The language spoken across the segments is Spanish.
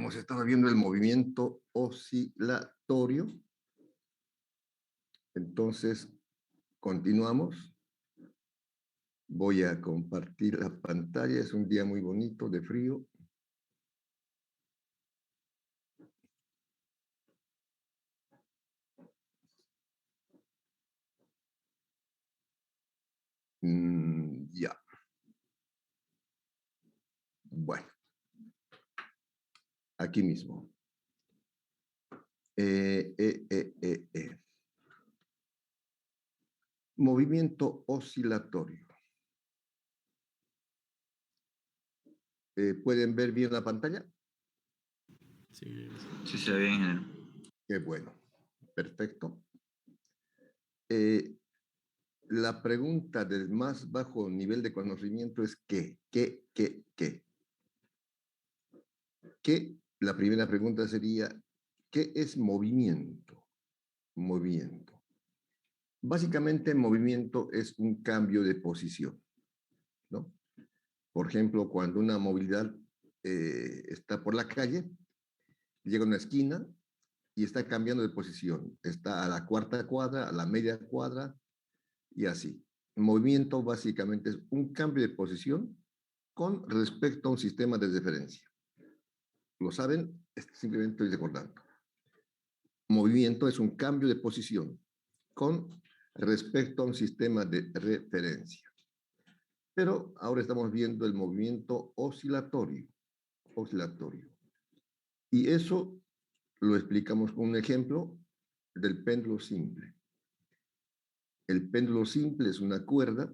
hemos estado viendo el movimiento oscilatorio. Entonces, continuamos. Voy a compartir la pantalla. Es un día muy bonito de frío. Ya. Bueno. Aquí mismo. Movimiento oscilatorio. ¿Pueden ver bien la pantalla? Sí, sí se ve bien. Qué bueno. Perfecto. La pregunta del más bajo nivel de conocimiento es ¿qué? La primera pregunta sería, ¿qué es movimiento? Movimiento. Básicamente, movimiento es un cambio de posición, ¿no? Por ejemplo, cuando una movilidad está por la calle, llega a una esquina y está cambiando de posición. Está a la cuarta cuadra, a la media cuadra y así. Movimiento básicamente es un cambio de posición con respecto a un sistema de referencia. ¿Lo saben? Simplemente estoy recordando. Movimiento es un cambio de posición con respecto a un sistema de referencia. Pero ahora estamos viendo el movimiento oscilatorio. Y eso lo explicamos con un ejemplo del péndulo simple. El péndulo simple es una cuerda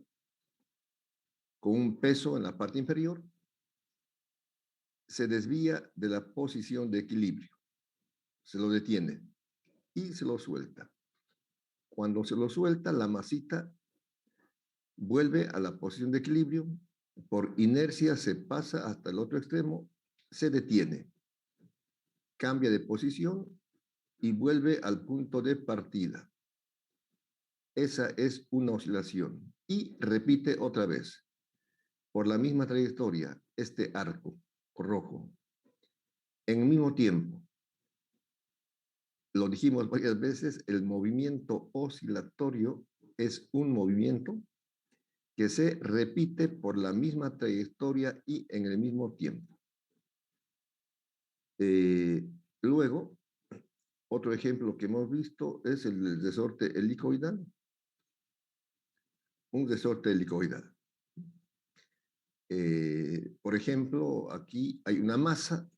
con un peso en la parte inferior. Se desvía de la posición de equilibrio. Se lo detiene y se lo suelta. Cuando se lo suelta, la masita vuelve a la posición de equilibrio. Por inercia se pasa hasta el otro extremo, se detiene, cambia de posición y vuelve al punto de partida. Esa es una oscilación. Y repite otra vez, por la misma trayectoria, este arco rojo. En el mismo tiempo, lo dijimos varias veces, el movimiento oscilatorio es un movimiento que se repite por la misma trayectoria y en el mismo tiempo. Luego, otro ejemplo que hemos visto es el resorte helicoidal. Un resorte helicoidal. Por ejemplo, aquí hay una masa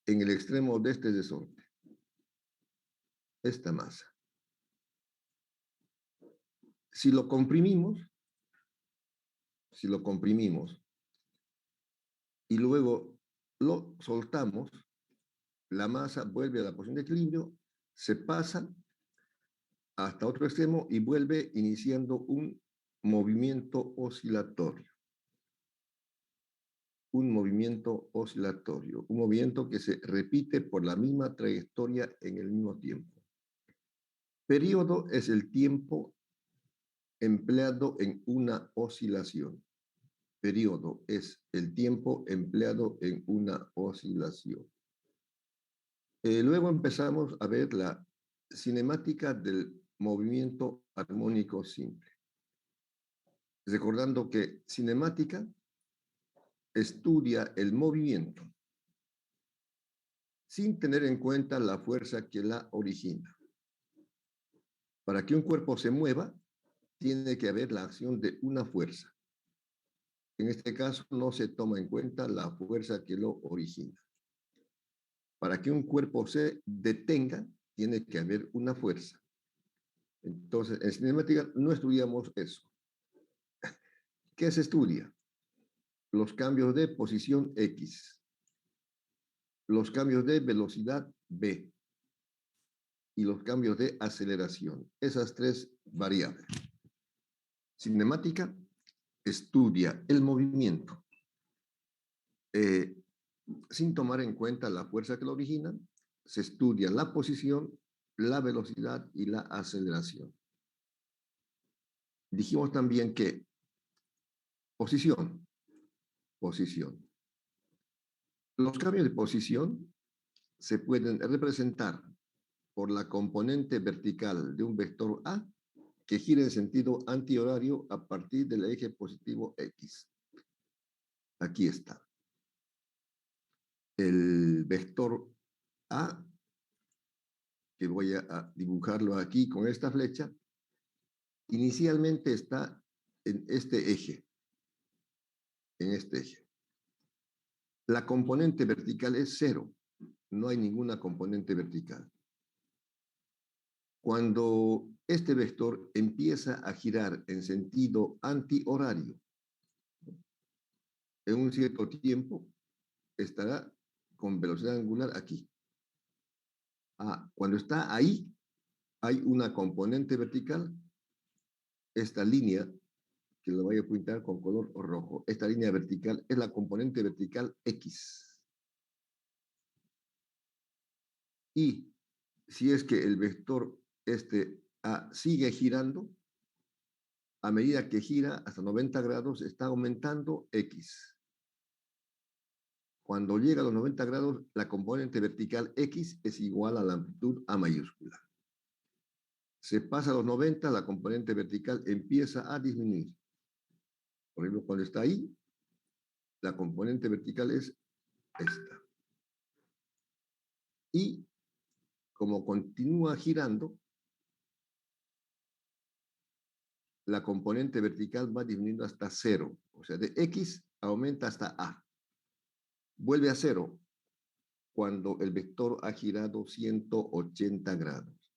en el extremo de este resorte. Esta masa. Si lo comprimimos y luego lo soltamos, la masa vuelve a la posición de equilibrio, se pasa hasta otro extremo y vuelve iniciando un movimiento oscilatorio. Un movimiento oscilatorio, un movimiento que se repite por la misma trayectoria en el mismo tiempo. Período es el tiempo empleado en una oscilación. Período es el tiempo empleado en una oscilación. Luego empezamos a ver la cinemática del movimiento armónico simple. Recordando que cinemática estudia el movimiento sin tener en cuenta la fuerza que la origina. Para que un cuerpo se mueva, tiene que haber la acción de una fuerza. En este caso, no se toma en cuenta la fuerza que lo origina. Para que un cuerpo se detenga, tiene que haber una fuerza. Entonces, en cinemática no estudiamos eso. ¿Qué se estudia? Los cambios de posición X, los cambios de velocidad B y los cambios de aceleración. Esas tres variables. Cinemática estudia el movimiento sin tomar en cuenta la fuerza que lo origina. Se estudia la posición, la velocidad y la aceleración. Dijimos también que posición. Los cambios de posición se pueden representar por la componente vertical de un vector A que gira en sentido antihorario a partir del eje positivo X. Aquí está. El vector A, que voy a dibujarlo aquí con esta flecha, inicialmente está en este eje. En este eje. La componente vertical es 0. No hay ninguna componente vertical. Cuando este vector empieza a girar en sentido antihorario, en un cierto tiempo, estará con velocidad angular aquí. Cuando está ahí, hay una componente vertical, esta línea, que la voy a pintar con color rojo, esta línea vertical es la componente vertical X. Y si es que el vector este A sigue girando, a medida que gira hasta 90 grados, está aumentando X. Cuando llega a los 90 grados, la componente vertical X es igual a la amplitud A mayúscula. Se pasa a los 90, la componente vertical empieza a disminuir. Por ejemplo, cuando está ahí, la componente vertical es esta. Y como continúa girando, la componente vertical va disminuyendo hasta 0. O sea, de X aumenta hasta A. Vuelve a 0 cuando el vector ha girado 180 grados.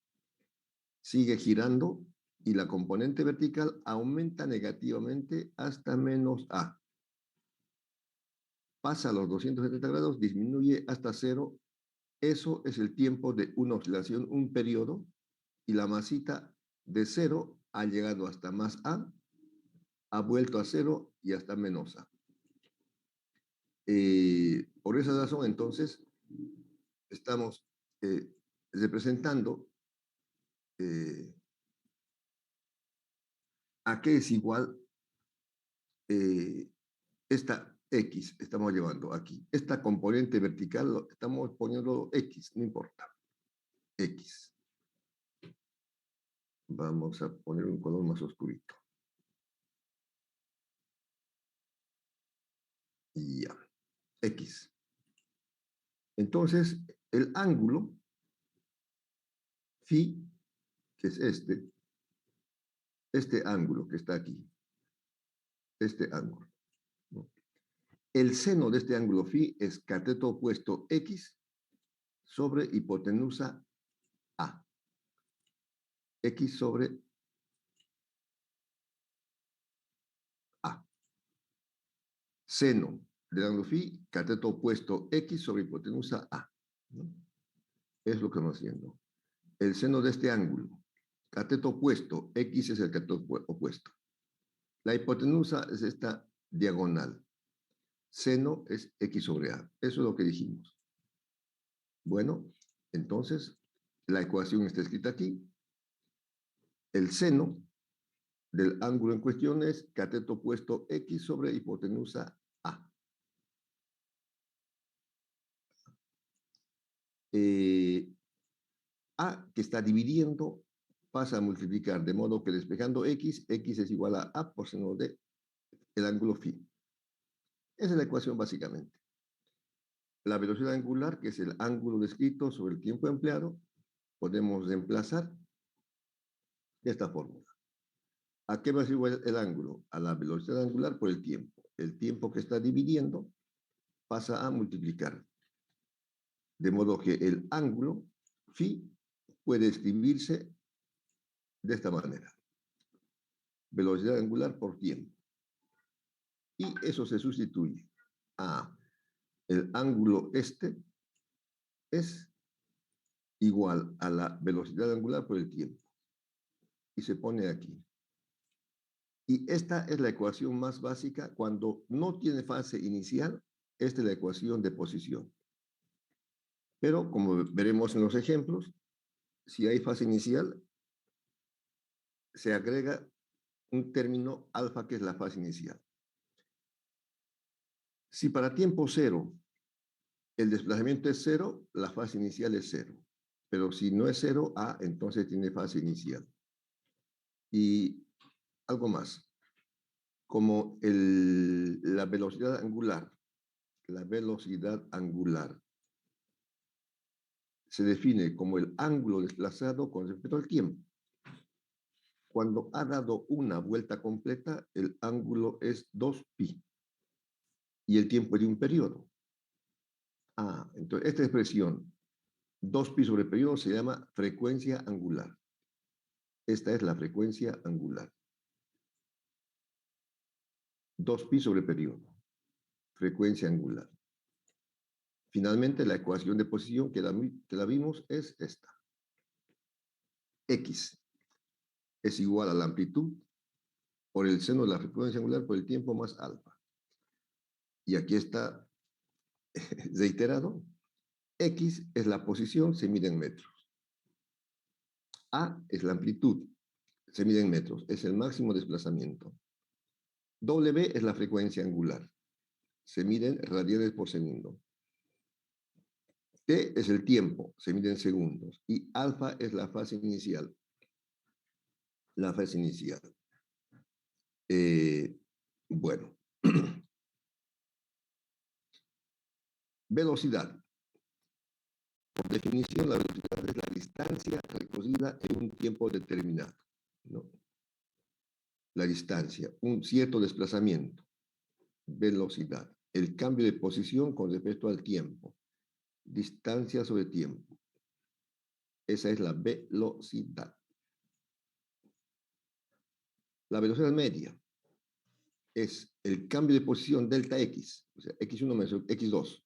Sigue girando y la componente vertical aumenta negativamente hasta menos A. Pasa a los 270 grados, disminuye hasta 0. Eso es el tiempo de una oscilación, un periodo, y la masita de 0 ha llegado hasta más A, ha vuelto a 0 y hasta menos A. Por esa razón, entonces, estamos representando a qué es igual esta X, estamos llevando aquí. Esta componente vertical, estamos poniendo X, no importa. X. Vamos a poner un color más oscurito. Y ya. X. Entonces, el ángulo phi, que es este ángulo que está aquí, este ángulo, ¿no? El seno de este ángulo phi es cateto opuesto X sobre hipotenusa A. X sobre A. Seno del ángulo phi, cateto opuesto X sobre hipotenusa A, ¿no? Es lo que estamos haciendo. El seno de este ángulo, cateto opuesto, X es el cateto opuesto. La hipotenusa es esta diagonal. Seno es X sobre A. Eso es lo que dijimos. Bueno, entonces, la ecuación está escrita aquí. El seno del ángulo en cuestión es cateto opuesto X sobre hipotenusa A. A, que está dividiendo, pasa a multiplicar, de modo que despejando X, X es igual a A por seno de el ángulo phi. Esa es la ecuación básicamente. La velocidad angular, que es el ángulo descrito sobre el tiempo empleado, podemos reemplazar esta fórmula. ¿A qué va a ser igual el ángulo? A la velocidad angular por el tiempo. El tiempo que está dividiendo pasa a multiplicar. De modo que el ángulo phi puede escribirse de esta manera. Velocidad angular por tiempo. Y eso se sustituye a el ángulo este es igual a la velocidad angular por el tiempo. Y se pone aquí. Y esta es la ecuación más básica. Cuando no tiene fase inicial, esta es la ecuación de posición. Pero como veremos en los ejemplos, si hay fase inicial, se agrega un término alfa que es la fase inicial. Si para tiempo cero El desplazamiento es cero, la fase inicial es cero. Pero si no es cero, A, entonces tiene fase inicial. Y algo más. Como la velocidad angular se define como el ángulo desplazado con respecto al tiempo. Cuando ha dado una vuelta completa, el ángulo es 2pi y el tiempo es de un periodo. Entonces esta expresión 2pi sobre periodo se llama frecuencia angular. Esta es la frecuencia angular. 2pi sobre periodo. Frecuencia angular. Finalmente, la ecuación de posición que la vimos es esta. X es igual a la amplitud por el seno de la frecuencia angular por el tiempo más alfa. Y aquí está reiterado. X es la posición, se mide en metros. A es la amplitud, se mide en metros, es el máximo desplazamiento. W es la frecuencia angular, se mide en radianes por segundo. T es el tiempo, se mide en segundos. Y alfa es la fase inicial. La fase inicial. Bueno. Velocidad. Por definición, la velocidad es la distancia recorrida en un tiempo determinado, ¿no? La distancia, un cierto desplazamiento. Velocidad. El cambio de posición con respecto al tiempo. Distancia sobre tiempo. Esa es la velocidad. La velocidad media es el cambio de posición delta x, o sea, x1 menos x2,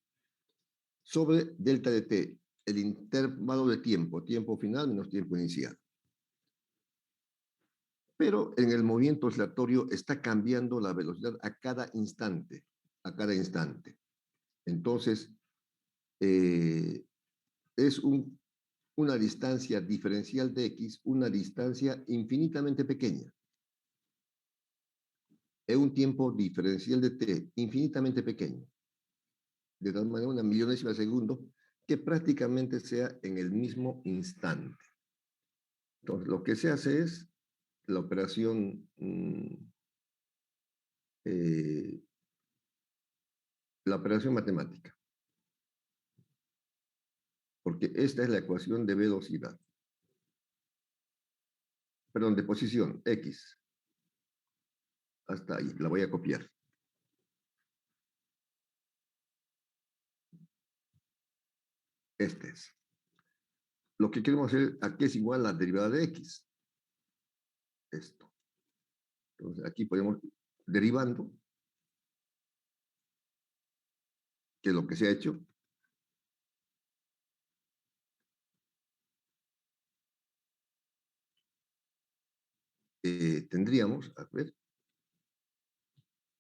sobre delta de t, el intervalo de tiempo, tiempo final menos tiempo inicial. Pero en el movimiento oscilatorio está cambiando la velocidad a cada instante, a cada instante. Entonces, es una distancia diferencial de x, una distancia infinitamente pequeña. Es un tiempo diferencial de t infinitamente pequeño. De tal manera, una millonésima de segundo, que prácticamente sea en el mismo instante. Entonces, lo que se hace es la operación matemática. Porque esta es la ecuación de velocidad. Perdón, de posición, x. Hasta ahí, la voy a copiar. Este es. Lo que queremos hacer aquí es igual a la derivada de x. Esto. Entonces, aquí podemos, derivando, que es lo que se ha hecho, tendríamos, a ver,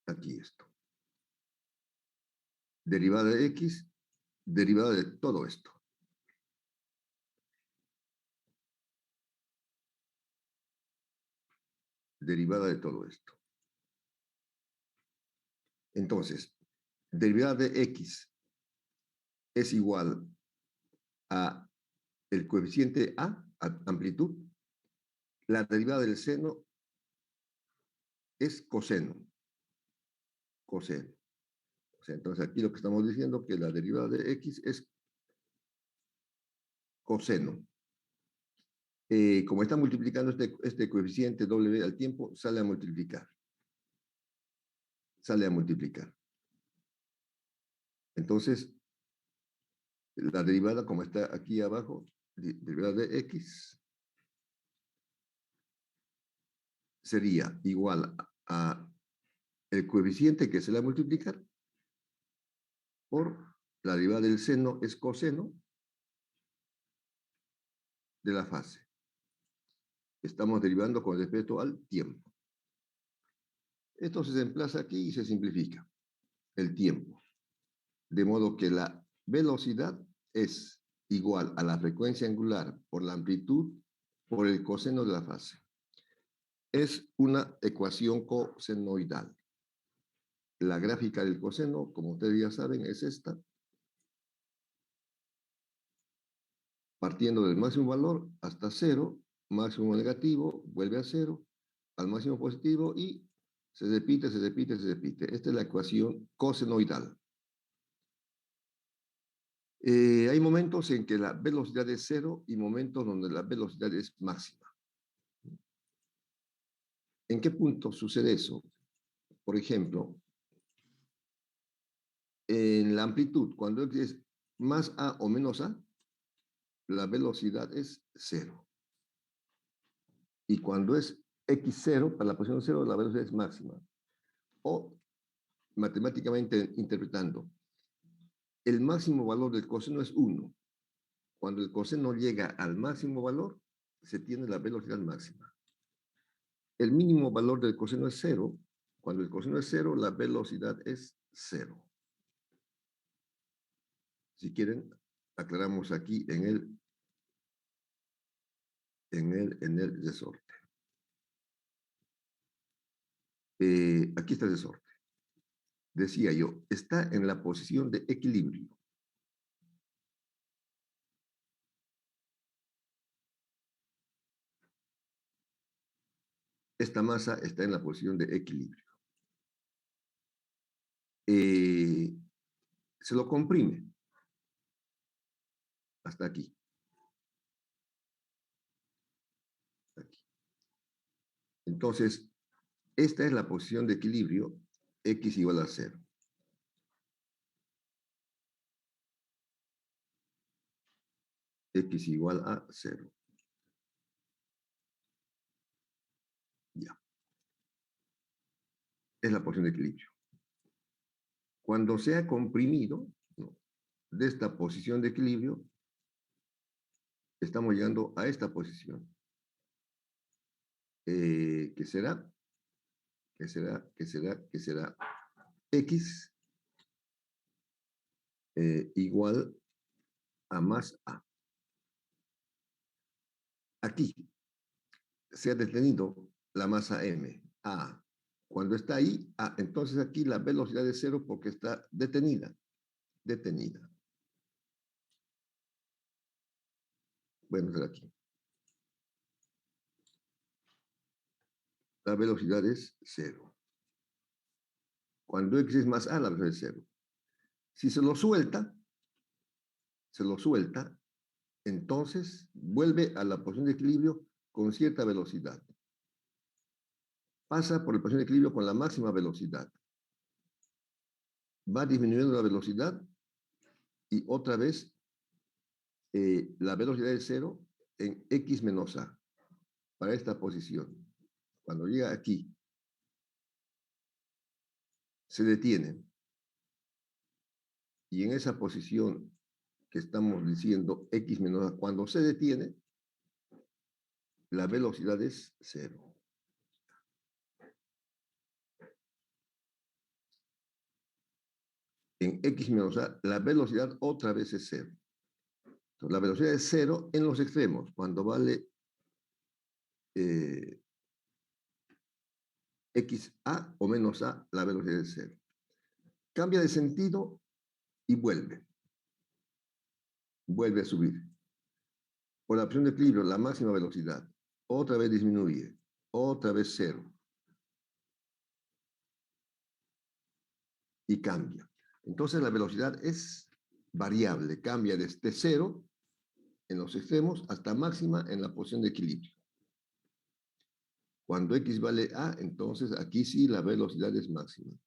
aquí esto. Derivada de x, derivada de todo esto. Derivada de todo esto. Entonces, derivada de x es igual a el coeficiente a amplitud. La derivada del seno es coseno. Coseno. O sea, entonces aquí lo que estamos diciendo es que la derivada de x es coseno. Como está multiplicando este coeficiente W al tiempo, sale a multiplicar. Sale a multiplicar. Entonces, la derivada, como está aquí abajo, derivada de x, sería igual a el coeficiente que se le va a multiplicar por la derivada del seno es coseno de la fase. Estamos derivando con respecto al tiempo. Esto se emplaza aquí y se simplifica. El tiempo. De modo que la velocidad es igual a la frecuencia angular por la amplitud por el coseno de la fase. Es una ecuación cosenoidal. La gráfica del coseno, como ustedes ya saben, es esta. partiendo del máximo valor hasta cero, máximo negativo, vuelve a cero, al máximo positivo y se repite, se repite, se repite. Esta es la ecuación cosenoidal. Hay momentos en que la velocidad es cero y momentos donde la velocidad es máxima. ¿En qué punto sucede eso? Por ejemplo, en la amplitud, cuando es más a o menos a, la velocidad es cero. Y cuando es x0, para la posición 0, la velocidad es máxima. O, matemáticamente interpretando, el máximo valor del coseno es 1. Cuando el coseno llega al máximo valor, se tiene la velocidad máxima. El mínimo valor del coseno es 0. Cuando el coseno es 0, la velocidad es 0. Si quieren, aclaramos aquí en el resorte. Aquí está el resorte. Decía yo, está en la posición de equilibrio. Esta masa está en la posición de equilibrio. Se lo comprime hasta aquí. Aquí. Entonces, esta es la posición de equilibrio, x igual a 0. X igual a 0. Ya. Es la posición de equilibrio. Cuando sea comprimido, ¿no?, de esta posición de equilibrio, estamos llegando a esta posición. ¿Qué será? ¿Qué será? ¿Qué será? ¿Qué será? X igual a más A. Aquí se ha detenido la masa M, A. Cuando está ahí, A, entonces aquí la velocidad es 0 porque está detenida. Detenida. Bueno, será aquí. La velocidad es 0. Cuando x es más a, la velocidad es 0. Si se lo suelta, entonces vuelve a la posición de equilibrio con cierta velocidad. Pasa por la posición de equilibrio con la máxima velocidad. Va disminuyendo la velocidad y otra vez la velocidad es 0 en x menos a para esta posición. Cuando llega aquí, se detiene. Y en esa posición que estamos diciendo x menos a, cuando se detiene, la velocidad es 0. En x menos a, la velocidad otra vez es 0. Entonces, la velocidad es 0 en los extremos, cuando vale x a o menos a, la velocidad es 0. Cambia de sentido y vuelve. Vuelve a subir. Por la opción de equilibrio, la máxima velocidad. Otra vez disminuye. Otra vez 0. Y cambia. Entonces la velocidad es variable. Cambia desde 0 en los extremos hasta máxima en la posición de equilibrio. Cuando x vale a, entonces aquí sí la velocidad es máxima.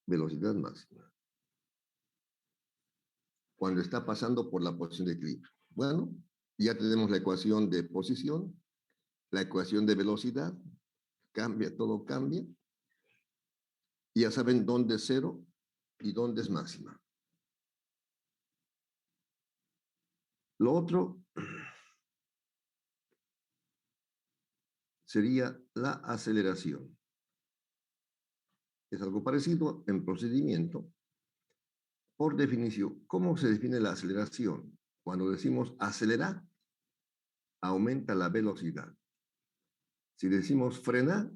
Velocidad máxima. Cuando está pasando por la posición de equilibrio. Bueno, ya tenemos la ecuación de posición, la ecuación de velocidad, cambia, todo cambia. Y ya saben dónde es 0 y dónde es máxima. Lo otro sería la aceleración. Es algo parecido en procedimiento. Por definición, ¿cómo se define la aceleración? Cuando decimos acelerar, aumenta la velocidad. Si decimos frenar,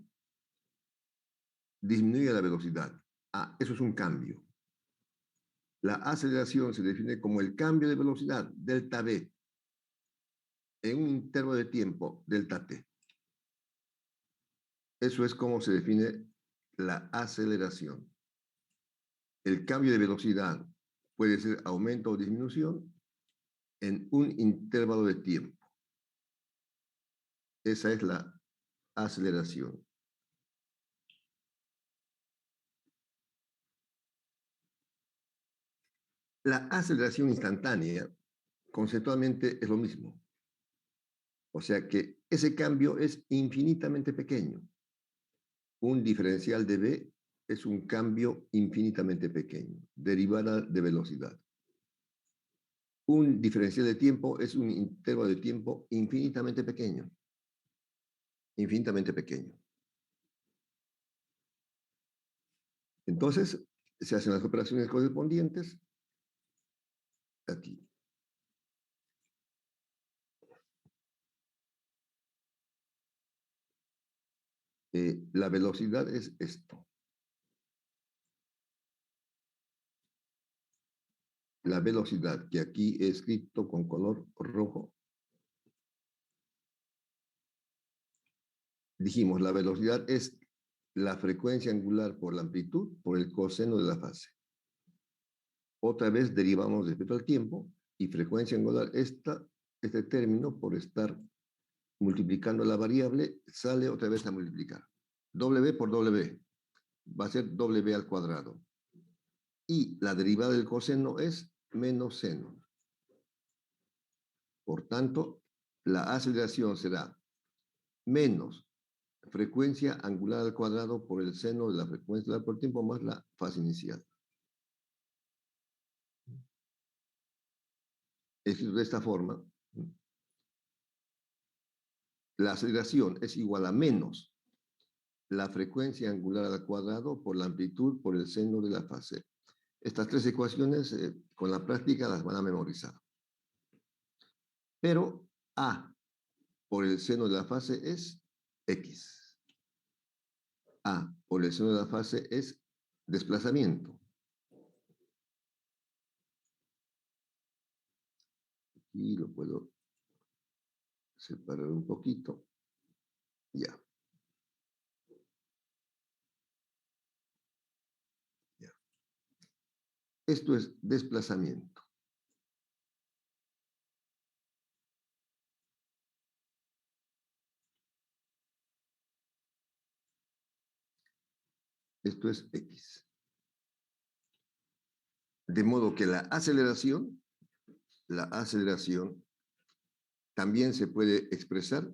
disminuye la velocidad. Ah, eso es un cambio. La aceleración se define como el cambio de velocidad, delta v, en un intervalo de tiempo, delta t. Eso es como se define la aceleración. El cambio de velocidad puede ser aumento o disminución en un intervalo de tiempo. Esa es la aceleración. La aceleración instantánea, conceptualmente, es lo mismo. O sea que ese cambio es infinitamente pequeño. Un diferencial de v es un cambio infinitamente pequeño, derivada de velocidad. Un diferencial de tiempo es un intervalo de tiempo infinitamente pequeño. Infinitamente pequeño. Entonces, se hacen las operaciones correspondientes aquí. La velocidad es esto. La velocidad, que aquí he escrito con color rojo. Dijimos, la velocidad es la frecuencia angular por la amplitud por el coseno de la fase. Otra vez derivamos respecto al tiempo y frecuencia angular, este término, por estar multiplicando la variable, sale otra vez a multiplicar. W por W va a ser W al cuadrado. Y la derivada del coseno es menos seno. Por tanto, la aceleración será menos frecuencia angular al cuadrado por el seno de la frecuencia angular por tiempo más la fase inicial. Escrito de esta forma, la aceleración es igual a menos la frecuencia angular al cuadrado por la amplitud por el seno de la fase. Estas tres ecuaciones, con la práctica, las van a memorizar. Pero A por el seno de la fase es X. A por el seno de la fase es desplazamiento. Y lo puedo separar un poquito. Ya. Ya. Esto es desplazamiento. Esto es X. De modo que la aceleración también se puede expresar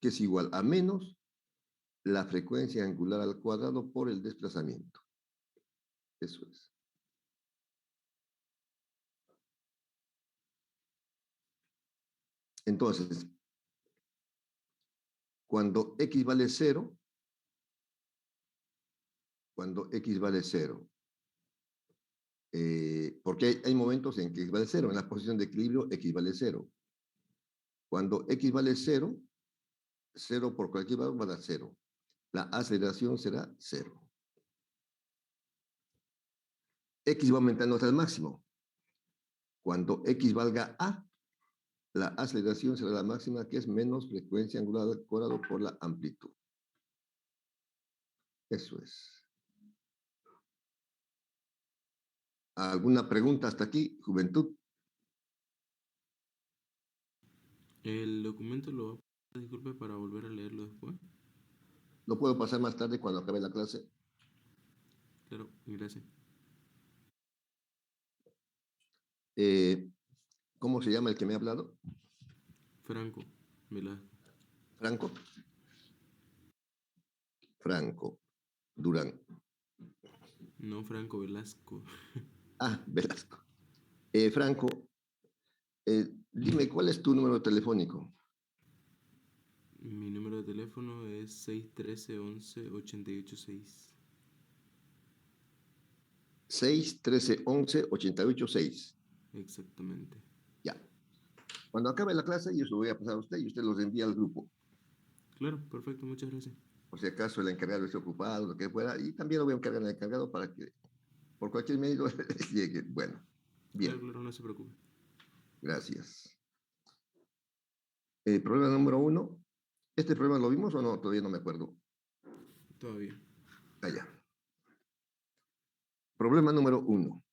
que es igual a menos la frecuencia angular al cuadrado por el desplazamiento. Eso es. Entonces, cuando X vale 0, porque hay momentos en que X vale 0, en la posición de equilibrio X vale 0. Cuando X vale 0, 0 por cualquier valor va a dar 0. La aceleración será 0. X va aumentando hasta el máximo. Cuando X valga A, la aceleración será la máxima, que es menos frecuencia angular al cuadrado por la amplitud. Eso es. ¿Alguna pregunta hasta aquí, juventud? El documento lo va a pasar, disculpe, para volver a leerlo después. Lo puedo pasar más tarde cuando acabe la clase. Claro, gracias. ¿Cómo se llama el que me ha hablado? Franco Velasco. ¿Franco? Franco Durán. No, Franco Velasco. Ah, Velasco. Franco, dime, ¿cuál es tu número telefónico? Mi número de teléfono es 613-11-886. 613-11-886. Exactamente. Ya. Cuando acabe la clase, yo se lo voy a pasar a usted y usted los envía al grupo. Claro, perfecto, muchas gracias. Por si acaso el encargado esté ocupado, lo que fuera, y también lo voy a encargar al encargado para que por cualquier medio llegue. Bueno, Claro, bien, claro, no se preocupe. gracias. Problema número 1. ¿Este problema lo vimos o no? Todavía no me acuerdo. Todavía. Allá. Problema número 1.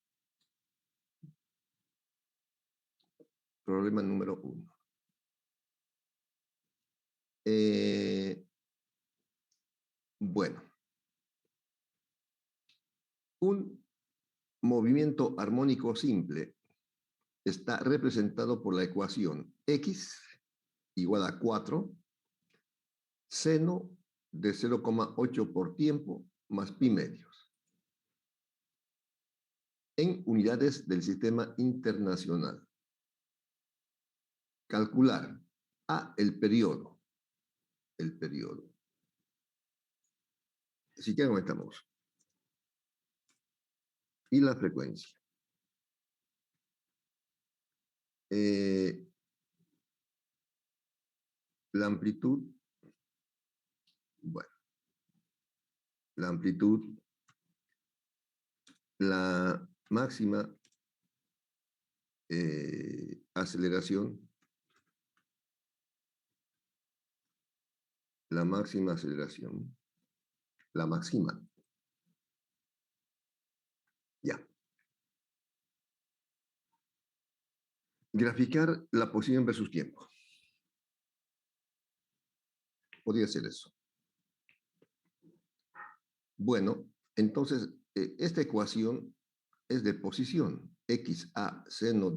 Problema número 1. Bueno, un movimiento armónico simple está representado por la ecuación x igual a 4, seno de 0,8 por tiempo más pi medios, en unidades del sistema internacional. Calcular A, el periodo. El periodo. Así que aumentamos. Y la frecuencia. La amplitud, bueno, la amplitud, la máxima aceleración, la máxima aceleración, la máxima. Ya. Graficar la posición versus tiempo. Podría ser eso. Bueno, entonces, esta ecuación es de posición. X a seno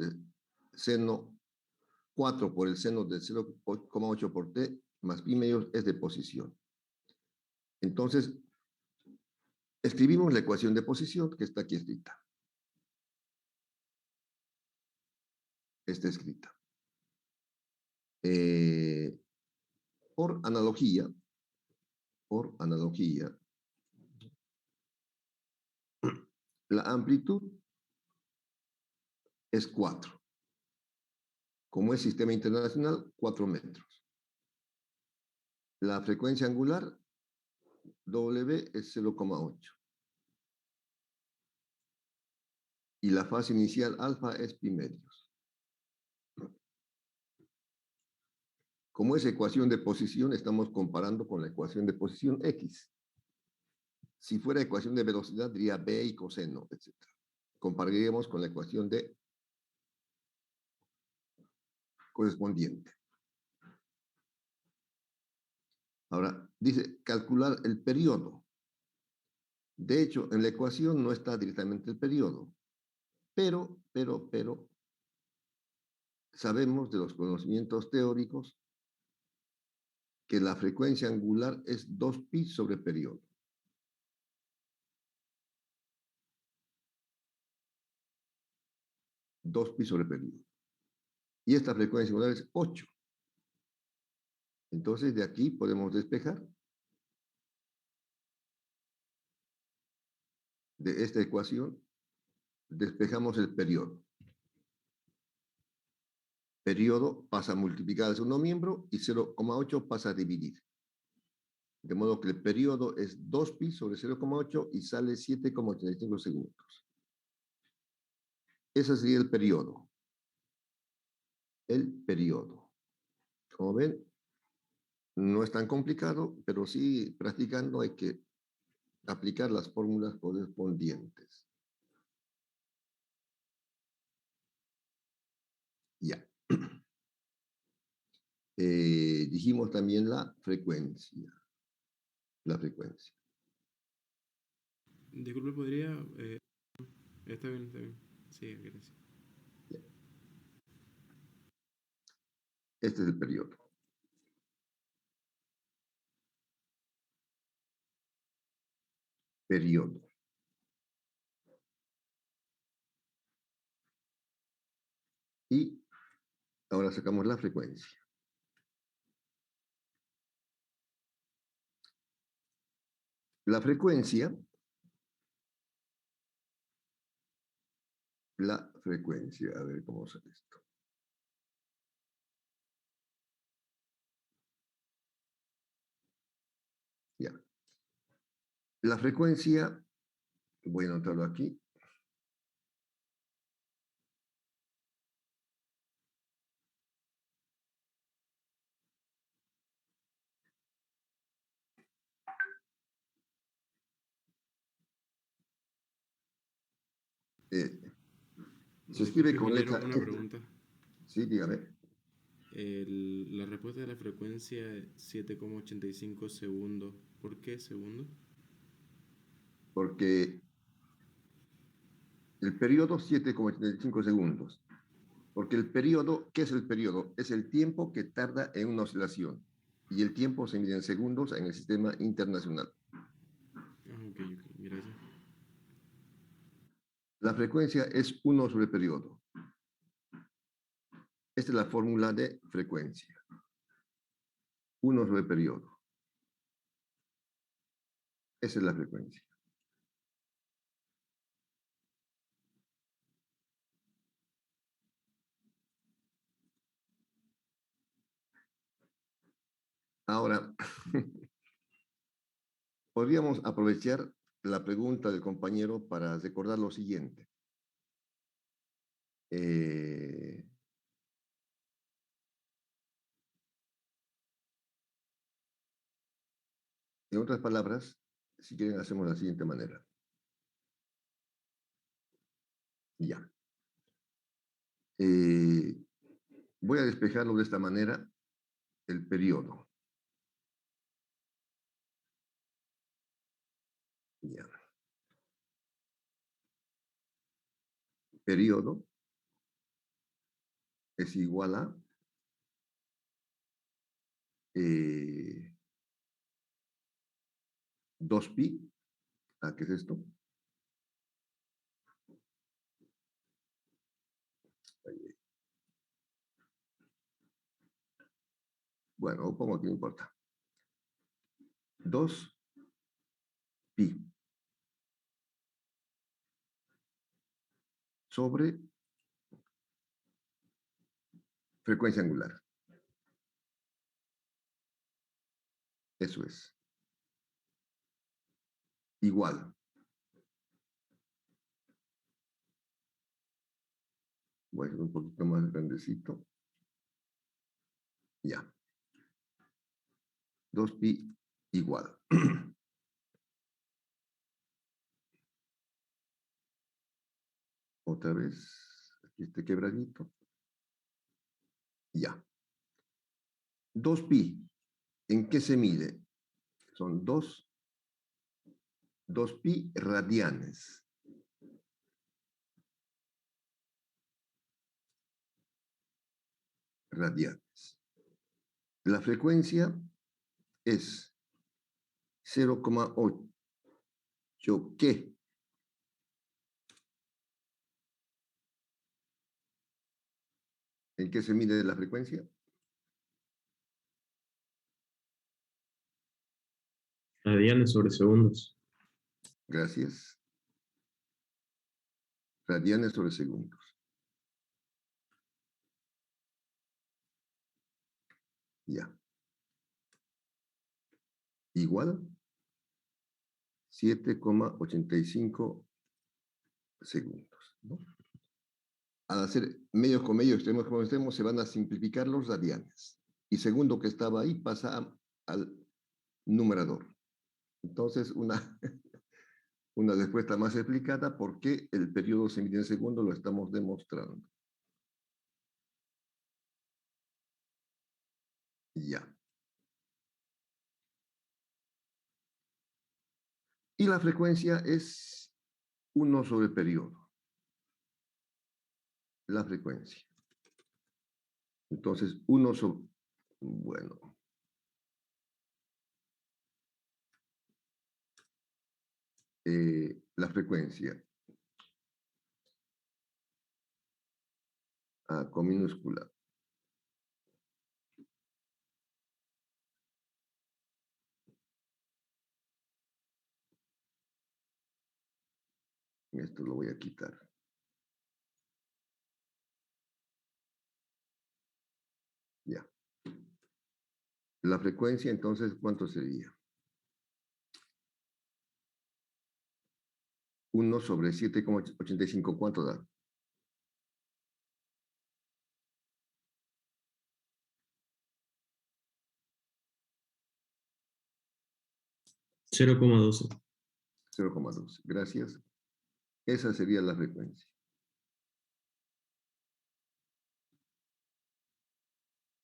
4 por el seno de 0,8 por t más pi medios es de posición. Entonces, escribimos la ecuación de posición que está aquí escrita. Está escrita. Por analogía, la amplitud es 4. Como es sistema internacional, 4 metros. La frecuencia angular, W, es 0,8. Y la fase inicial alfa es pi medios. Como es ecuación de posición, estamos comparando con la ecuación de posición X. Si fuera ecuación de velocidad, diría B y coseno, etc. Compararíamos con la ecuación de correspondiente. Ahora, dice calcular el periodo. De hecho, en la ecuación no está directamente el periodo, pero, sabemos de los conocimientos teóricos que la frecuencia angular es 2pi sobre periodo. Dos pi sobre periodo. Y esta frecuencia angular es 8. Entonces, de aquí podemos despejar de esta ecuación, despejamos el periodo. Periodo pasa a multiplicar al segundo miembro y 0,8 pasa a dividir. De modo que el periodo es 2pi sobre 0,8 y sale 7,85 segundos. Ese sería el periodo. El periodo. Como ven, no es tan complicado, pero sí practicando hay que aplicar las fórmulas correspondientes. Ya. Dijimos también la frecuencia. La frecuencia. Disculpe, ¿podría...? Está bien, está bien. Sí, gracias. Ya. Este es el periodo. Periodo. Y ahora sacamos la frecuencia. La frecuencia, a ver cómo sale esto. Ya. La frecuencia, voy a anotarlo aquí. Eh, se escribe Disculpe, con Milero, letra una F. pregunta. Sí, dígame. La respuesta de la frecuencia es 7,85 segundos. ¿Por qué segundo? Porque el periodo 7,85 segundos. Porque el periodo, ¿qué es el periodo? Es el tiempo que tarda en una oscilación. Y el tiempo se mide en segundos en el sistema internacional. Ah, ok, gracias. La frecuencia es 1 sobre el periodo. Esta es la fórmula de frecuencia. 1 sobre el periodo. Esa es la frecuencia. Ahora, podríamos aprovechar la pregunta del compañero para recordar lo siguiente. Eh, en otras palabras, si quieren, hacemos de la siguiente manera. Ya. Voy a despejarlo de esta manera, el periodo. Ya. Periodo es igual a 2pi. ¿A qué es esto? Bueno, pongo aquí, no importa. 2pi sobre frecuencia angular. Eso es. Igual. Voy a hacer un poquito más grandecito. Ya. 2pi igual. Otra vez, aquí este quebradito. Ya. 2pi, ¿en qué se mide? Son 2pi radianes. Radianes. La frecuencia es 0,8. ¿Qué? ¿En qué se mide la frecuencia? Radianes sobre segundos. Gracias. Radianes sobre segundos. Ya. Igual 7,85 segundos, ¿no? Al hacer medios con medios, extremos con extremos, se van a simplificar los radianes. Y segundo que estaba ahí pasa al numerador. Entonces, una respuesta más explicada por qué el periodo se mide en segundos lo estamos demostrando. Ya. Y la frecuencia es 1 sobre el periodo. La frecuencia. Entonces, 1 sobre... Bueno. La frecuencia. Con minúscula. Esto lo voy a quitar. Ya. La frecuencia, entonces, ¿cuánto sería? 1 sobre 7,85. ¿Cuánto da? 0,12. 0,2. Gracias. Esa sería la frecuencia.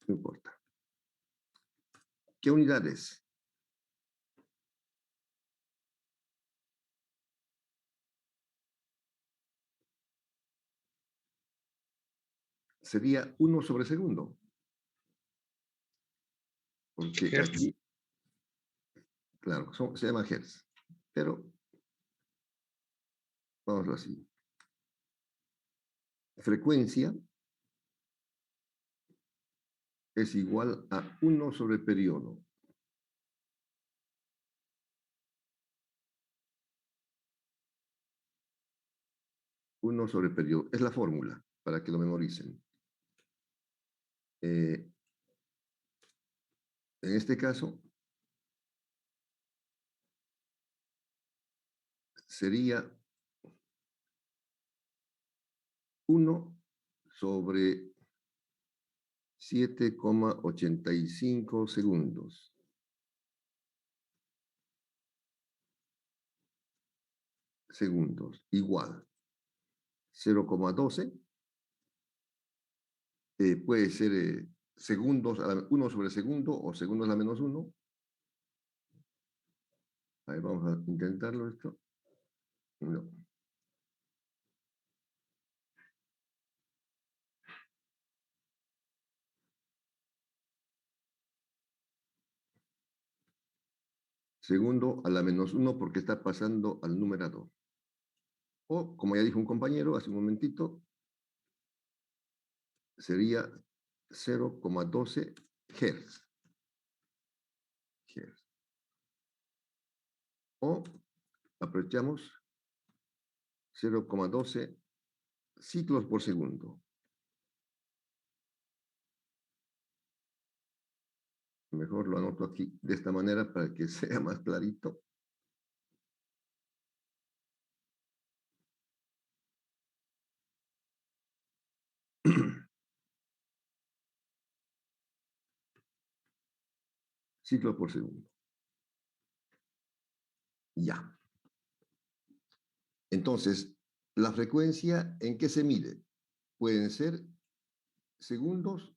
No importa. ¿Qué unidades? Sería 1 sobre segundo. Porque Hertz. aquí, claro, se llama hertz. Pero, vamos así. Frecuencia es igual a 1 sobre periodo. Uno sobre periodo. Es la fórmula, para que lo memoricen. En este caso, sería 1 sobre 7,85 segundos. Igual 0,12. Puede ser segundos a la 1 sobre segundo o segundos a la menos 1. A ver, vamos a intentarlo esto. No. Segundo a la menos 1 porque está pasando al numerador. O, como ya dijo un compañero hace un momentito, sería 0,12 Hz. O aprovechamos 0,12 ciclos por segundo. Mejor lo anoto aquí de esta manera para que sea más clarito. Ciclos por segundo. Ya. Entonces, la frecuencia, ¿en qué se mide? Pueden ser segundos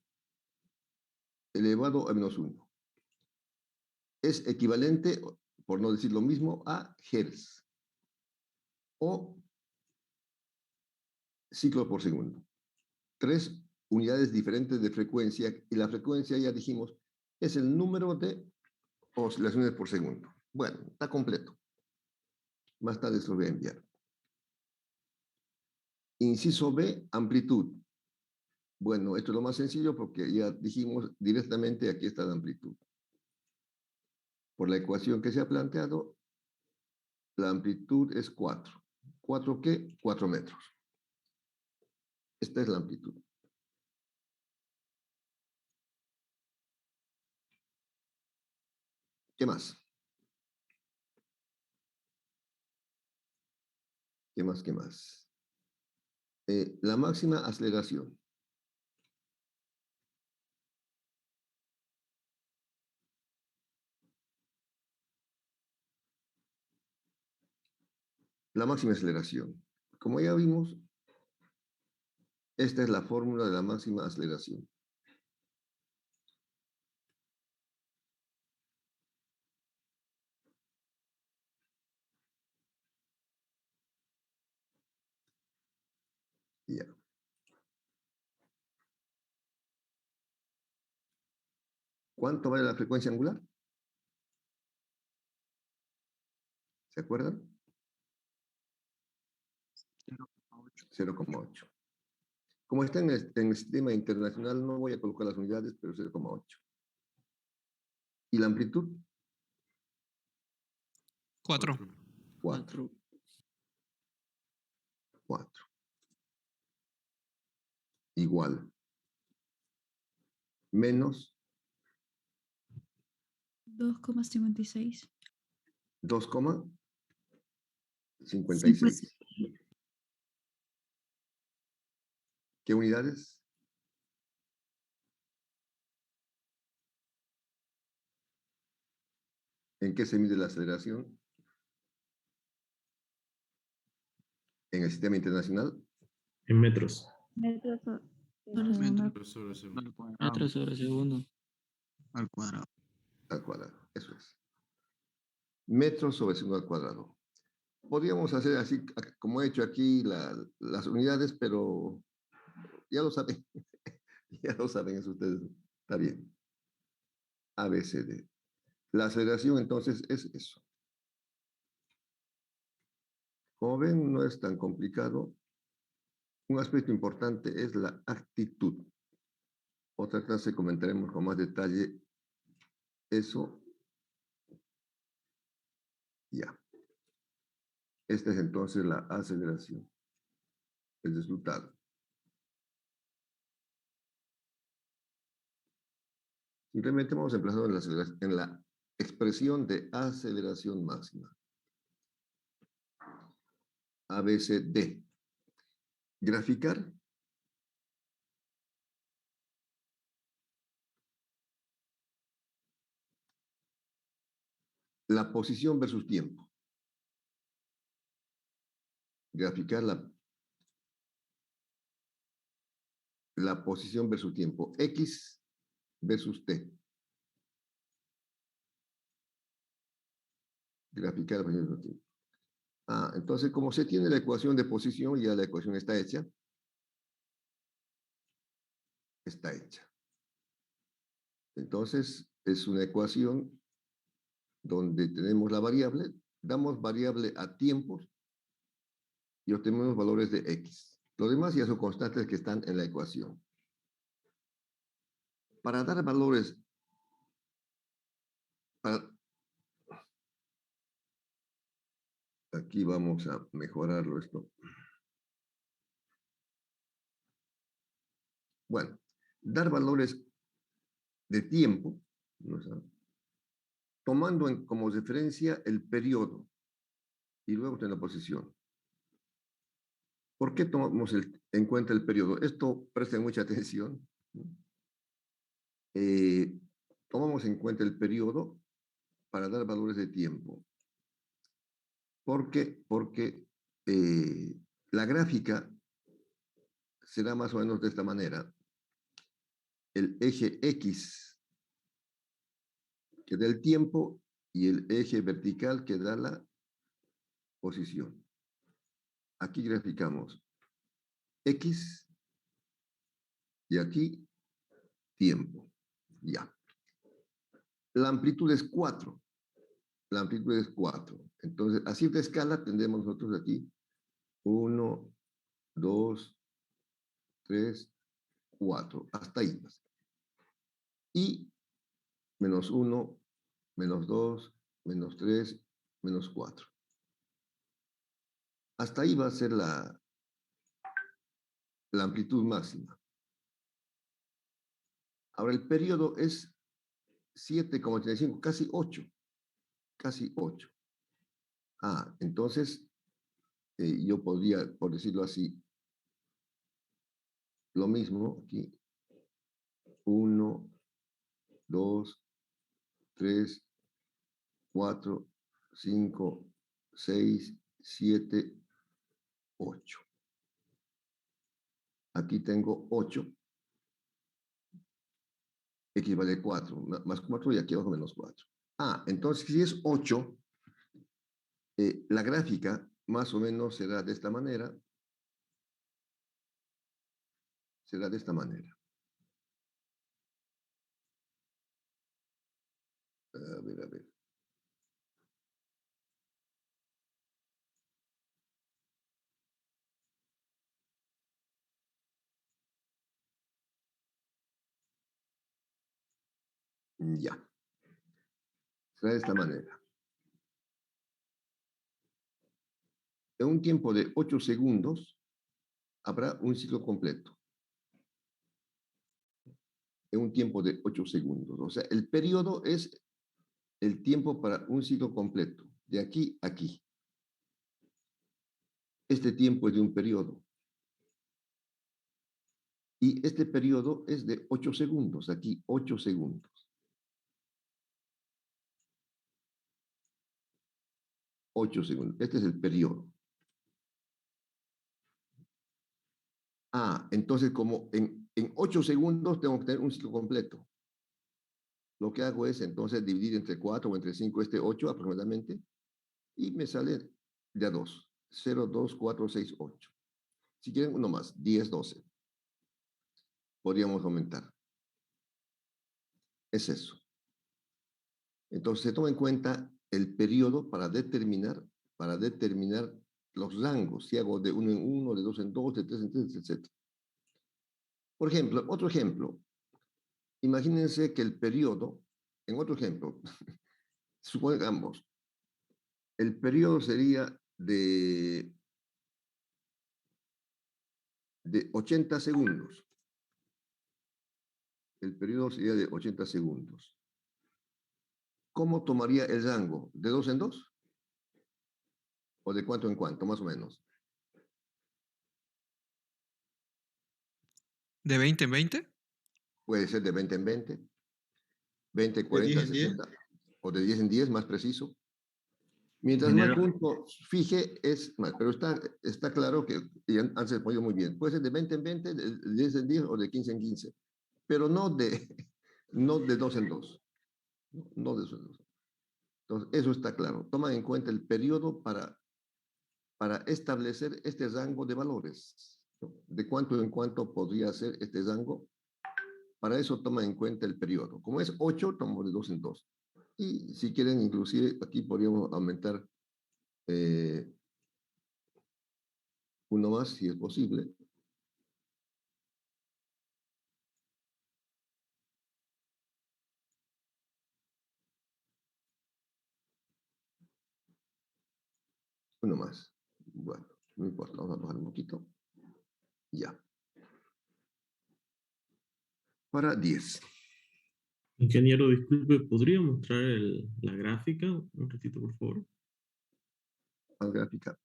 elevado a menos 1. Es equivalente, por no decir lo mismo, a hertz. O ciclos por segundo. 3 unidades diferentes de frecuencia, y la frecuencia, ya dijimos, es el número de oscilaciones por segundo. Bueno, está completo. Más tarde se lo voy a enviar. Inciso B, amplitud. Bueno, esto es lo más sencillo porque ya dijimos directamente aquí está la amplitud. Por la ecuación que se ha planteado, la amplitud es 4. ¿4 qué? 4 metros. Esta es la amplitud. ¿Qué más? ¿Qué más? ¿Qué más? La máxima aceleración. La máxima aceleración. Como ya vimos, esta es la fórmula de la máxima aceleración. Ya. ¿Cuánto vale la frecuencia angular? ¿Se acuerdan? 0,8. Como está en el sistema internacional, no voy a colocar las unidades, pero 0,8. ¿Y la amplitud? 4. 4. 4. Igual. Menos 2,56. 2,56. ¿Qué unidades? ¿En qué se mide la aceleración? En el sistema internacional, En metros. Metros sobre Sobre segundo Metros sobre segundo. Al cuadrado. Metros sobre segundo. Al cuadrado. al cuadrado. Eso es. Metros sobre segundo al cuadrado. Podríamos hacer así, como he hecho aquí, las unidades, pero ya lo saben. Ya lo saben eso ustedes. Está bien. ABCD. La aceleración entonces es eso. Como ven, no es tan complicado. Un aspecto importante es la actitud. Otra clase comentaremos con más detalle eso. Ya. Esta es entonces la aceleración. El resultado. Simplemente vamos a emplazar en la expresión de aceleración máxima. ABCD. Graficar. La posición versus tiempo. Graficar la posición versus tiempo. X versus T. Graficar la posición versus tiempo. Entonces, como se tiene la ecuación de posición, ya la ecuación está hecha. Está hecha. Entonces, es una ecuación donde tenemos la variable, damos variable a tiempos y obtenemos valores de X. Lo demás ya son constantes que están en la ecuación. Para dar valores, aquí vamos a mejorarlo esto. Bueno, dar valores de tiempo, ¿no sabe? Tomando como referencia el periodo y luego tener la posición. ¿Por qué tomamos en cuenta el periodo? Esto presten mucha atención. Tomamos en cuenta el periodo para dar valores de tiempo. ¿Por qué? Porque la gráfica será más o menos de esta manera. El eje X que da el tiempo y el eje vertical que da la posición. Aquí graficamos X y aquí tiempo. Ya. La amplitud es 4. La amplitud es 4. Entonces, a cierta escala tendremos nosotros aquí 1, 2, 3, 4. Hasta ahí. Y menos 1, menos 2, menos 3, menos 4. Hasta ahí va a ser la amplitud máxima. Ahora, el periodo es 7,85, casi 8. Casi 8. Entonces, yo podría, por decirlo así, lo mismo aquí. 1, 2, 3, 4, 5, 6, 7, 8. Aquí tengo 8. X vale 4, más 4 y aquí abajo menos 4. Entonces si es 8, la gráfica más o menos será de esta manera. Será de esta manera. A ver, a ver. Ya. Será de esta manera. En un tiempo de 8 segundos habrá un ciclo completo. En un tiempo de 8 segundos. O sea, el periodo es el tiempo para un ciclo completo. De aquí a aquí. Este tiempo es de un periodo. Y este periodo es de 8 segundos. Aquí, 8 segundos. 8 segundos. Este es el periodo. Entonces como en 8 segundos tengo que tener un ciclo completo. Lo que hago es entonces dividir entre 4 o entre 5 este 8 aproximadamente y me sale de a 2. 0, 2, 4, 6, 8. Si quieren uno más, 10, 12. Podríamos aumentar. Es eso. Entonces se toma en cuenta el periodo para determinar los rangos. Si hago de 1 en 1, de 2 en 2, de 3 en 3, etc. Por ejemplo, otro ejemplo. Imagínense que el periodo, en otro ejemplo, supongamos, el periodo sería de 80 segundos. El periodo sería de 80 segundos. ¿Cómo tomaría el rango? ¿De 2 en 2? ¿O de cuánto en cuánto, más o menos? ¿De 20 en 20? Puede ser de 20 en 20, 20, ¿De 10 40, en 10? 60, o de 10 en 10, más preciso. Mientras más Ingeniero, puntos fije, es más. Pero está claro que ya han respondido muy bien. Puede ser de 20 en 20, de 10 en 10 o de 15 en 15. Pero no de, no de 2 en 2. No de 2 en 2. Entonces, eso está claro. Toma en cuenta el periodo para establecer este rango de valores, ¿no? De cuánto en cuánto podría ser este rango. Para eso toma en cuenta el periodo. Como es 8, tomo de 2 en 2. Y si quieren, inclusive aquí podríamos aumentar uno más, si es posible. Uno más. Bueno, no importa, vamos a bajar un poquito. Ya. Para 10. Ingeniero, disculpe, ¿podría mostrar la gráfica un ratito, por favor? La gráfica.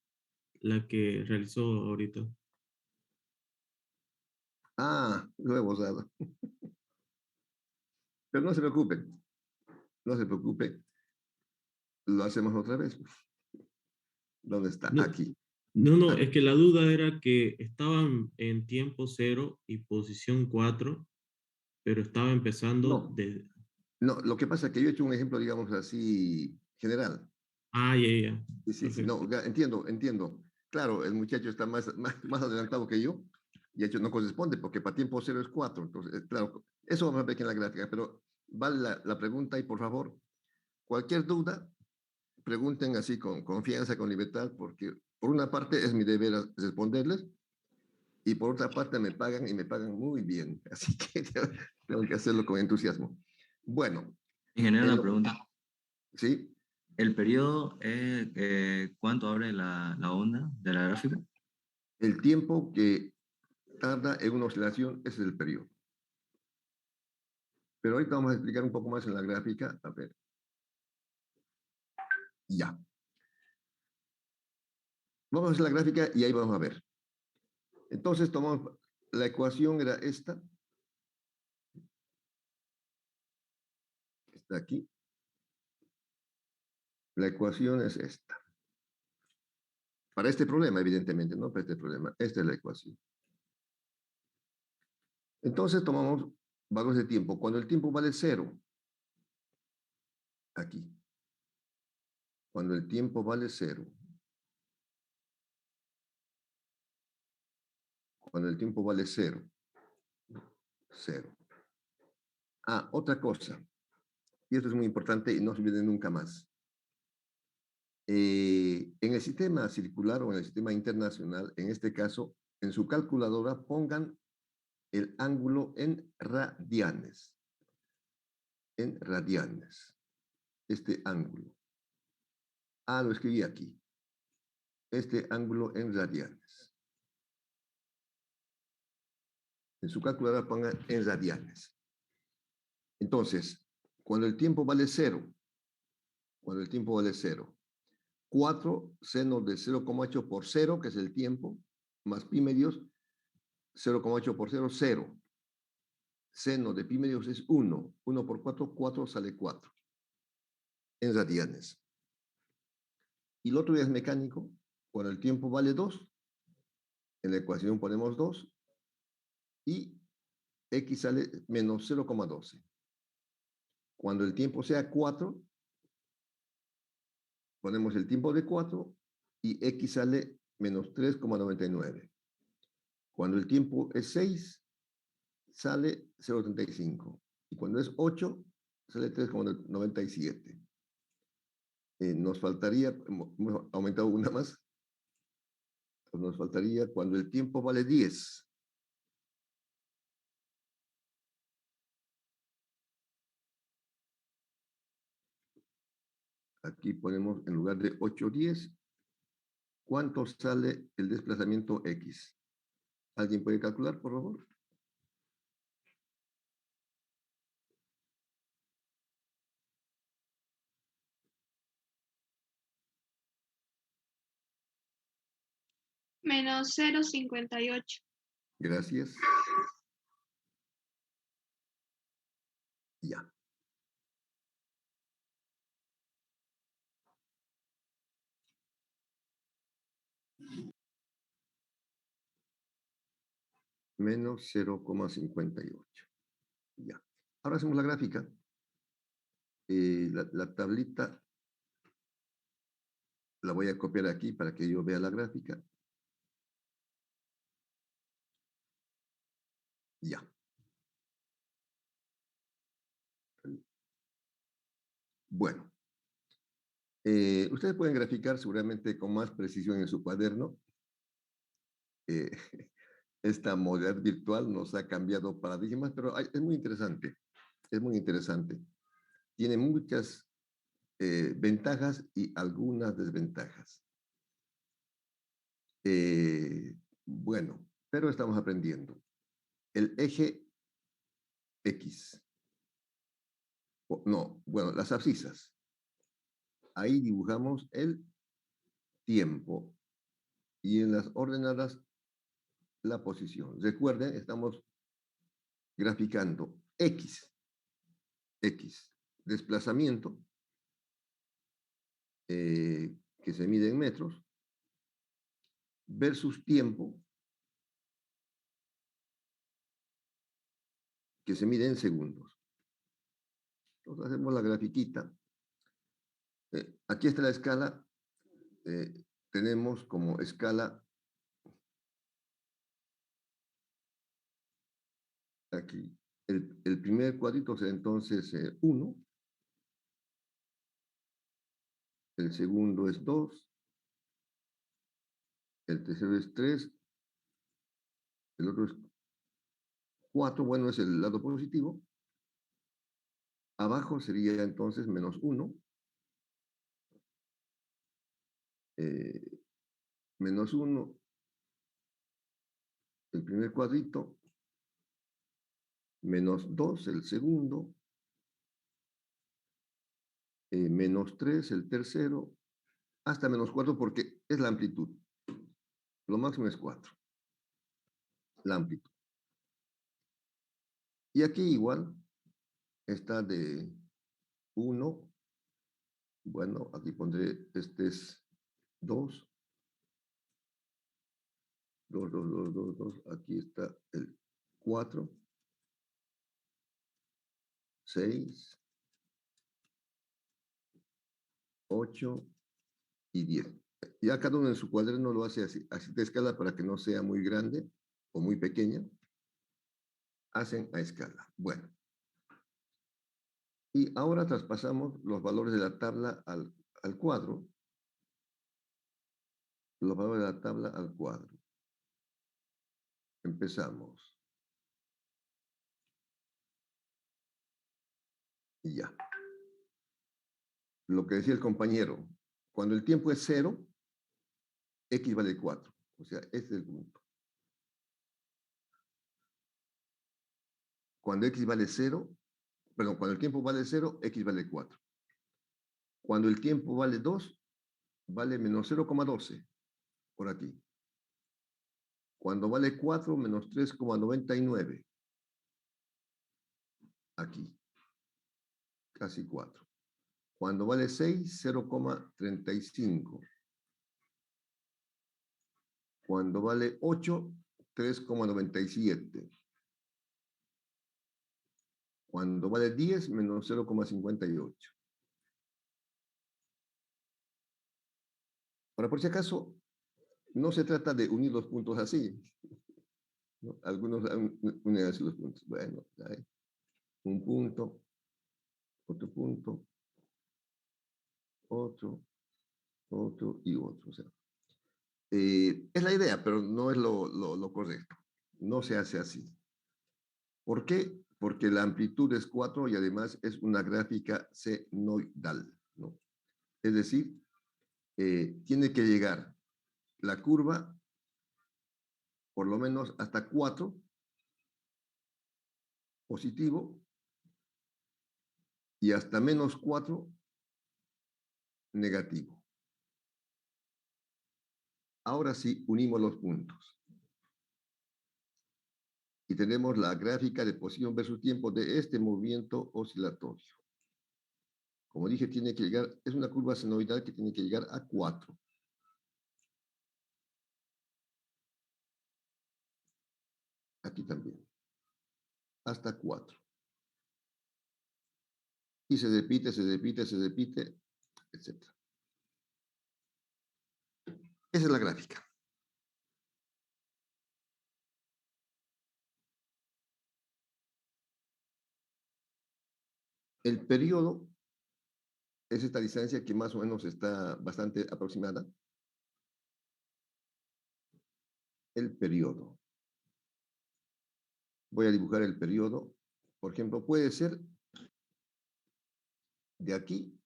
La que realizó ahorita. Lo he borrado. Pero no se preocupen. No se preocupe. Lo hacemos otra vez. ¿Dónde está? No, Aquí. no, Aquí. es que la duda era que estaban en tiempo 0 y posición 4, pero estaba empezando No, de... no, lo que pasa es que yo he hecho un ejemplo, digamos así, general. Ah, ya. Sí, sí, sí, Perfecto. no, entiendo, entiendo. Claro, el muchacho está más adelantado que yo, y de hecho no corresponde, porque para tiempo 0 es 4. Entonces, claro, eso vamos a ver aquí en la gráfica, pero vale la pregunta y por favor, cualquier duda, pregunten así con confianza, con libertad, porque por una parte es mi deber responderles, y por otra parte me pagan y me pagan muy bien, así que tengo que hacerlo con entusiasmo. Bueno, ingeniero, en una lo, pregunta. ¿sí? ¿El periodo cuánto abre la onda de la gráfica? El tiempo que tarda en una oscilación ese es el periodo. Pero ahorita vamos a explicar un poco más en la gráfica. A ver. Ya. Vamos a hacer la gráfica y ahí vamos a ver. Entonces tomamos, la ecuación era esta. Está aquí. La ecuación es esta. Para este problema, evidentemente, no para este problema. Esta es la ecuación. Entonces tomamos valores de tiempo. Cuando el tiempo vale 0, aquí. Cuando el tiempo vale 0. Cuando el tiempo vale 0. 0. Otra cosa. Y esto es muy importante y no se olviden nunca más. En el sistema circular o en el sistema internacional, en este caso, en su calculadora pongan el ángulo en radianes. En radianes. Este ángulo. Lo escribí aquí. Este ángulo en radianes. En su calculadora pongan en radianes. Entonces, cuando el tiempo vale 0, 4 seno de 0,8 por 0, que es el tiempo, más pi medios, 0,8 por 0, 0. Seno de pi medios es 1. 1 por 4, 4 sale 4. En radianes. Y el otro es mecánico. Cuando el tiempo vale 2, en la ecuación ponemos 2. y x sale menos 0,12. Cuando el tiempo sea 4, ponemos el tiempo de 4 y x sale menos 3,99. Cuando el tiempo es 6, sale 0,35. Y cuando es 8, sale 3,97. Nos faltaría, hemos aumentado una más, nos faltaría cuando el tiempo vale 10. Aquí ponemos en lugar de 8, 10. ¿Cuánto sale el desplazamiento X? ¿Alguien puede calcular, por favor? Menos 0,58. Gracias. Ya. Menos 0,58. Ya. Ahora hacemos la gráfica. La tablita la voy a copiar aquí para que yo vea la gráfica. Ya. Bueno. Ustedes pueden graficar seguramente con más precisión en su cuaderno. Esta modalidad virtual nos ha cambiado paradigmas, pero es muy interesante. Es muy interesante. Tiene muchas ventajas y algunas desventajas. Bueno, pero estamos aprendiendo. El eje X. No, bueno, las abscisas. Ahí dibujamos el tiempo y en las ordenadas la posición. Recuerden, estamos graficando X, desplazamiento, que se mide en metros, versus tiempo, que se mide en segundos. Entonces hacemos la grafiquita. Aquí está la escala. Tenemos como escala aquí. El primer cuadrito será entonces 1. El segundo es 2. El tercero es 3. El otro es 4. Bueno, es el lado positivo. Abajo sería entonces menos 1. Menos 1. El primer cuadrito. Menos 2, el segundo. Menos 3, el tercero. Hasta menos 4 porque es la amplitud. Lo máximo es 4. La amplitud. Y aquí igual está de 1. Bueno, aquí pondré, este es 2. 2, 2, 2, 2, 2. Aquí está el 4. 6. 8 y 10. Ya cada uno en su cuaderno lo hace así de escala para que no sea muy grande o muy pequeña. Hacen a escala. Bueno. Y ahora traspasamos los valores de la tabla al cuadro. Los valores de la tabla al cuadro. Empezamos. Y ya. Lo que decía el compañero, cuando el tiempo es 0, x vale 4. O sea, este es el punto. Cuando x vale 0, perdón, cuando el tiempo vale 0, x vale 4. Cuando el tiempo vale 2, vale menos 0,12, por aquí. Cuando vale 4, menos 3,99. Aquí. Casi 4. Cuando vale 6, 0,35. Cuando vale 8, 3,97. Cuando vale 10 menos 0,58. Ahora, por si acaso, no se trata de unir los puntos así, ¿no? Algunos unen así los puntos. Bueno, hay un punto, otro punto, otro, otro y otro. O sea, es la idea, pero no es lo correcto. No se hace así. ¿Por qué? Porque la amplitud es 4 y además es una gráfica senoidal, ¿no? Es decir, tiene que llegar la curva por lo menos hasta 4 positivo y hasta menos 4 negativo. Ahora sí, unimos los puntos. Y tenemos la gráfica de posición versus tiempo de este movimiento oscilatorio. Como dije, tiene que llegar, es una curva senoidal que tiene que llegar a 4. Aquí también. Hasta 4. Y se repite, se repite, se repite, etc. Esa es la gráfica. El periodo es esta distancia que más o menos está bastante aproximada. El periodo. Voy a dibujar el periodo. Por ejemplo, puede ser de aquí,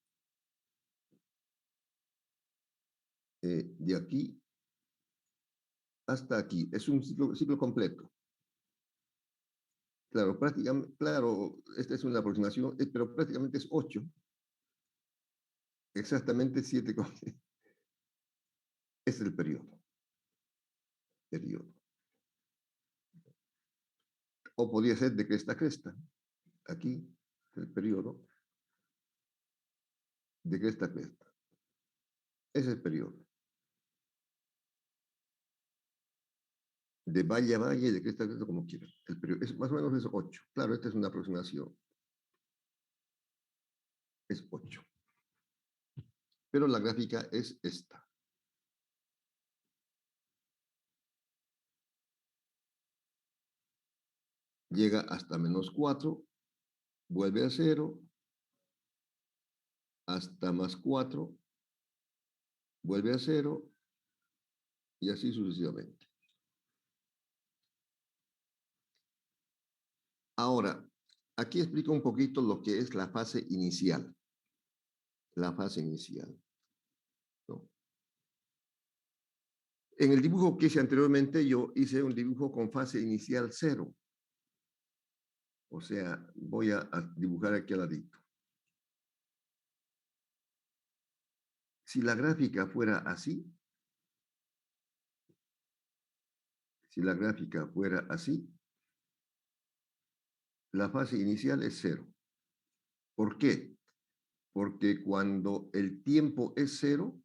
de aquí hasta aquí. Es un ciclo completo. Claro, prácticamente, claro, esta es una aproximación, pero prácticamente es 8. Exactamente 7. Es el periodo. Periodo. O podría ser de cresta a cresta. Aquí, el periodo. De cresta a cresta. Ese es el periodo. De valle a valle, de cresta a cresta, como quieran. El periodo es más o menos es 8. Claro, esta es una aproximación. Es 8. Pero la gráfica es esta. Llega hasta menos 4, vuelve a 0, hasta más 4, vuelve a 0, y así sucesivamente. Ahora, aquí explico un poquito lo que es la fase inicial. La fase inicial, ¿no? En el dibujo que hice anteriormente, yo hice un dibujo con fase inicial 0. O sea, voy a dibujar aquí al ladito. Si la gráfica fuera así, si la gráfica fuera así, la fase inicial es 0. ¿Por qué? Porque cuando el tiempo es 0,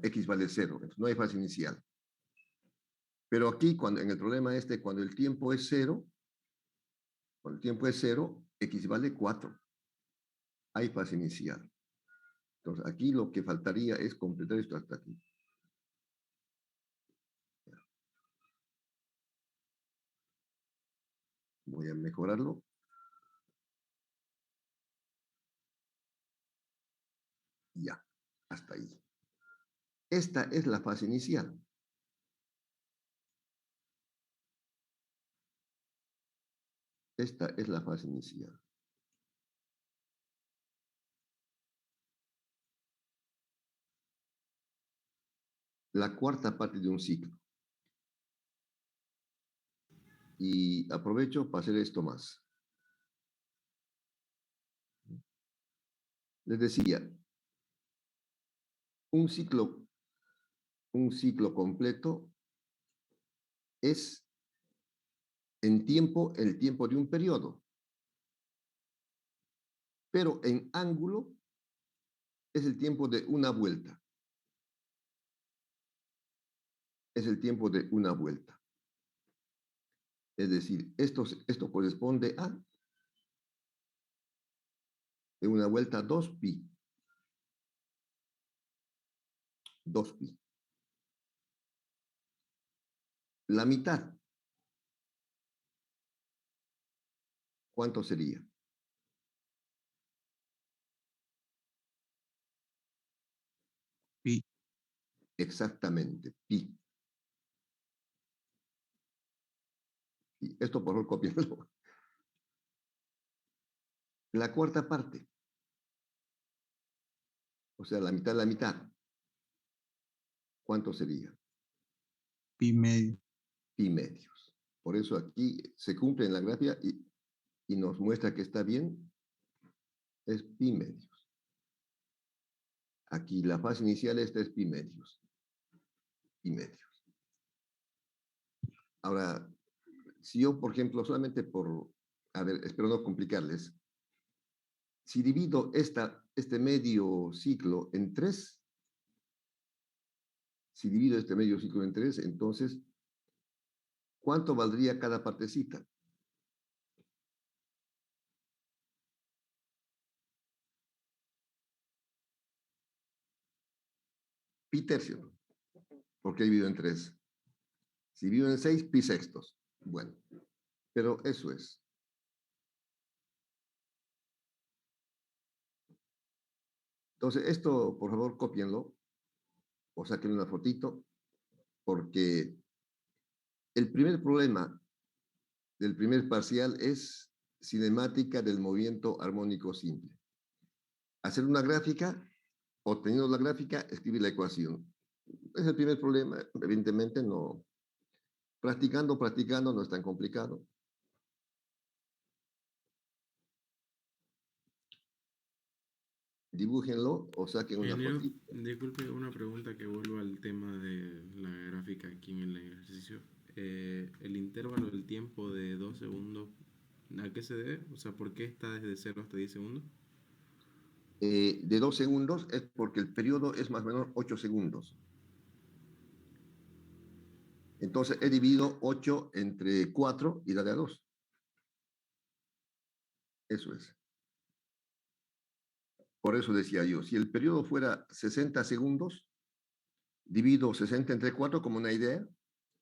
X vale 0. Entonces no hay fase inicial. Pero aquí, en el problema cuando el tiempo es 0, X vale 4. Hay fase inicial. Entonces, aquí lo que faltaría es completar esto hasta aquí. Voy a mejorarlo. Ya, hasta ahí. Esta es la fase inicial. Esta es la fase inicial. La cuarta parte de un ciclo. Y aprovecho para hacer esto más. Les decía, un ciclo completo es en tiempo el tiempo de un periodo. Pero en ángulo es el tiempo de una vuelta. Es el tiempo de una vuelta. Es decir, esto corresponde a en una vuelta 2pi. 2pi. La mitad. ¿Cuánto sería? Pi. Exactamente, pi. Y esto por favor copiarlo. La cuarta parte. O sea, la mitad de la mitad. ¿Cuánto sería? Pi medio. Pi medios. Por eso aquí se cumple en la gráfica y nos muestra que está bien. Es pi medios. Aquí la fase inicial esta es pi medios. Pi medios. Ahora, si yo, por ejemplo, solamente a ver, espero no complicarles, si divido este medio ciclo en 3, si divido este medio ciclo en 3, entonces, ¿cuánto valdría cada partecita? Pi tercio. ¿Por qué divido en 3? Si divido en 6, pi sextos. Bueno, pero eso es. Entonces, esto, por favor, cópienlo o saquen una fotito, porque el primer problema del primer parcial es cinemática del movimiento armónico simple. Hacer una gráfica, obteniendo la gráfica, escribir la ecuación. Es el primer problema, evidentemente no. Practicando no es tan complicado. Dibújenlo o saquen una Ingeniero, fotito. disculpe una pregunta que vuelvo al tema de la gráfica aquí en el ejercicio. El intervalo del tiempo de 2 segundos, ¿a qué se debe? O sea, ¿por qué está desde 0 hasta 10 segundos? De 2 segundos es porque el periodo es más o menos 8 segundos. Entonces he dividido 8 entre 4 y dale a 2. Eso es. Por eso decía yo, si el periodo fuera 60 segundos, divido 60 entre 4 como una idea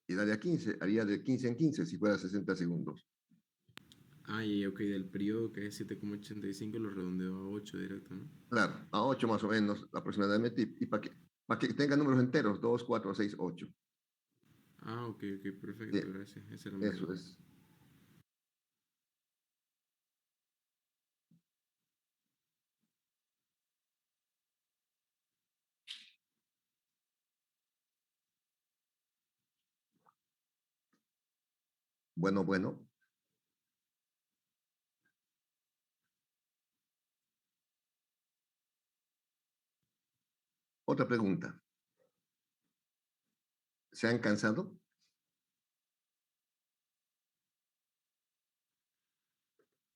y daría 15. Haría de 15 en 15 si fuera 60 segundos. Ah, y ok, del periodo que es 7,85 lo redondeo a 8 directo, ¿no? Claro, a 8 más o menos aproximadamente. Y para que tenga números enteros, 2, 4, 6, 8. Ah, ok, perfecto, Bien, gracias. Esa era mi eso duda. es. Bueno. Otra pregunta. ¿Se han cansado?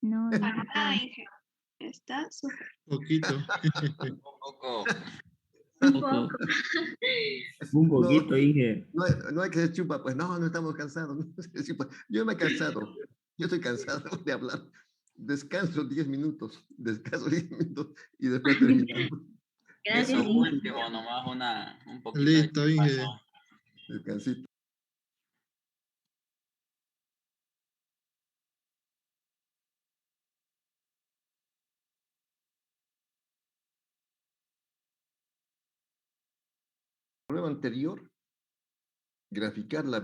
No, Para nada, Inge. Está súper. Poquito. Un poco. un Poco. poco. Un No, poquito, Inge. no hay que ser chupa, pues no estamos cansados. Yo me he cansado. Yo estoy cansado de hablar. Descanso 10 minutos. Descanso 10 minutos y después terminamos. Gracias, Eso Inge. último, nomás un poquito Listo, de Inge. chispazo. Descansito. Prueba anterior, graficar la